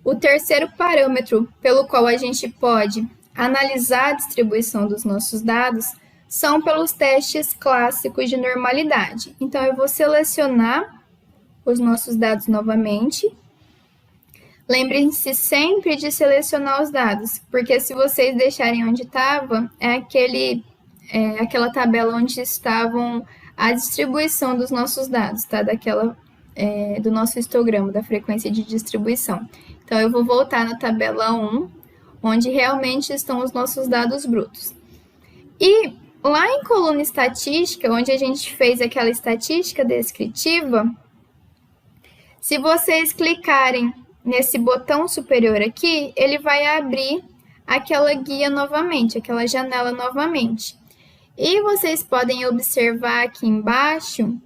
O terceiro parâmetro pelo qual a gente pode analisar a distribuição dos nossos dados são pelos testes clássicos de normalidade. Então, eu vou selecionar os nossos dados novamente. Lembrem-se sempre de selecionar os dados, porque se vocês deixarem onde estava, aquela tabela onde estavam a distribuição dos nossos dados, tá? Do nosso histograma, da frequência de distribuição. Então, eu vou voltar na tabela 1, onde realmente estão os nossos dados brutos. E lá em coluna estatística, onde a gente fez aquela estatística descritiva, se vocês clicarem nesse botão superior aqui, ele vai abrir aquela guia novamente, aquela janela novamente. E vocês podem observar aqui embaixo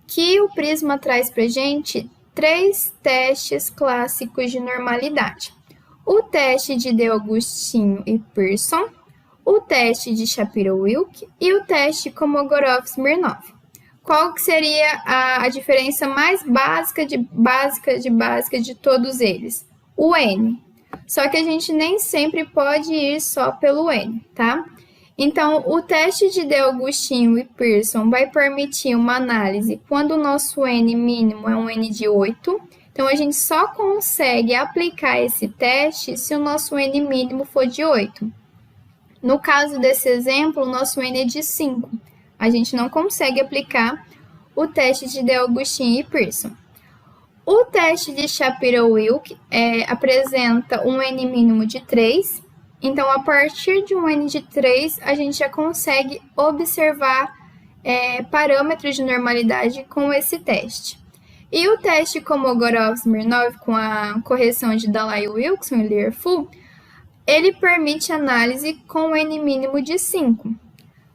que o Prisma traz para a gente 3 testes clássicos de normalidade. O teste de De Agostinho e Pearson, o teste de Shapiro-Wilk e o teste Kolmogorov-Smirnov. Qual que seria a diferença mais básica de todos eles? O N. Só que a gente nem sempre pode ir só pelo N, tá? Então, o teste de De Agostinho e Pearson vai permitir uma análise quando o nosso N mínimo é um N de 8. Então, a gente só consegue aplicar esse teste se o nosso N mínimo for de 8. No caso desse exemplo, o nosso N é de 5. A gente não consegue aplicar o teste de De Agostinho e Pearson. O teste de Shapiro-Wilk apresenta um N mínimo de 3. Então, a partir de um N de 3, a gente já consegue observar parâmetros de normalidade com esse teste. E o teste Kolmogorov-Smirnov, com a correção de Dalai-Wilson e Lear-Fu, ele permite análise com N mínimo de 5.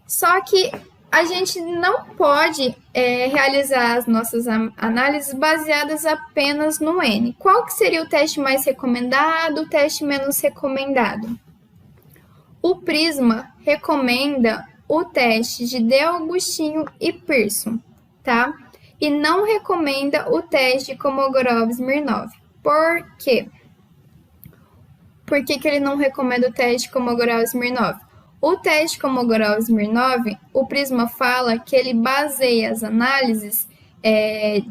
Só que a gente não pode realizar as nossas análises baseadas apenas no N. Qual que seria o teste mais recomendado, o teste menos recomendado? O Prisma recomenda o teste de De Agostinho e Pearson, tá? E não recomenda o teste de Kolmogorov-Smirnov. Por quê? Por que ele não recomenda o teste de Kolmogorov-Smirnov? O teste Kolmogorov-Smirnov, o Prisma fala que ele baseia as análises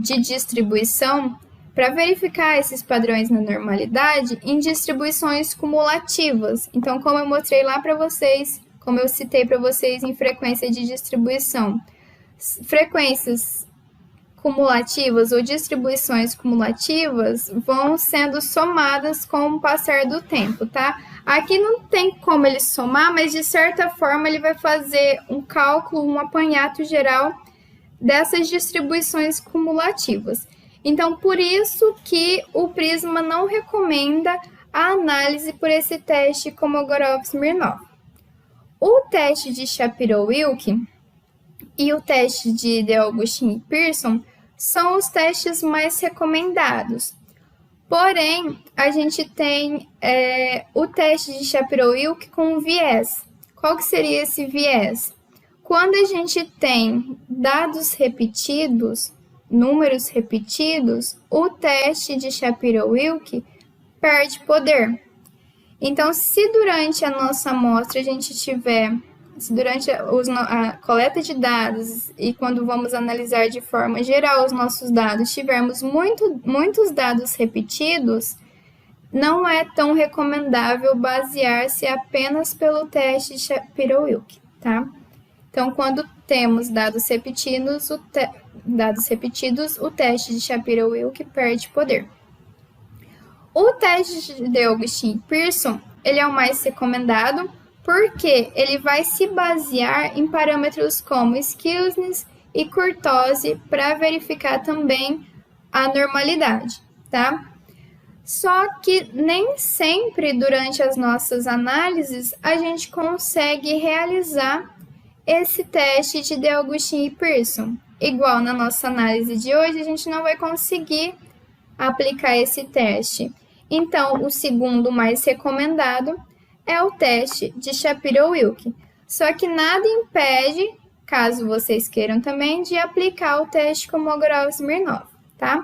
de distribuição para verificar esses padrões na normalidade em distribuições cumulativas. Então, como eu mostrei lá para vocês, como eu citei para vocês em frequência de distribuição, frequências cumulativas ou distribuições cumulativas vão sendo somadas com o passar do tempo, tá? Aqui não tem como ele somar, mas de certa forma ele vai fazer um cálculo, um apanhado geral dessas distribuições cumulativas. Então, por isso que o Prisma não recomenda a análise por esse teste Kolmogorov-Smirnov. O teste de Shapiro-Wilk e o teste de De Agostinho e Pearson são os testes mais recomendados. Porém, a gente tem o teste de Shapiro-Wilk com viés. Qual que seria esse viés? Quando a gente tem dados repetidos, números repetidos, o teste de Shapiro-Wilk perde poder. Então, se durante a nossa amostra a gente tiver, se durante a coleta de dados e quando vamos analisar de forma geral os nossos dados, tivermos muitos dados repetidos, não é tão recomendável basear-se apenas pelo teste de Shapiro-Wilk, tá? Então, quando temos dados repetidos, o teste de Shapiro-Wilk perde poder. O teste de De Agostinho e Pearson, ele é o mais recomendado, porque ele vai se basear em parâmetros como skewness e kurtose para verificar também a normalidade, tá? Só que nem sempre durante as nossas análises a gente consegue realizar esse teste de De Agostinho e Pearson. Igual na nossa análise de hoje, a gente não vai conseguir aplicar esse teste. Então, o segundo mais recomendado é o teste de Shapiro-Wilk. Só que nada impede, caso vocês queiram também, de aplicar o teste Kolmogorov-Smirnov, tá?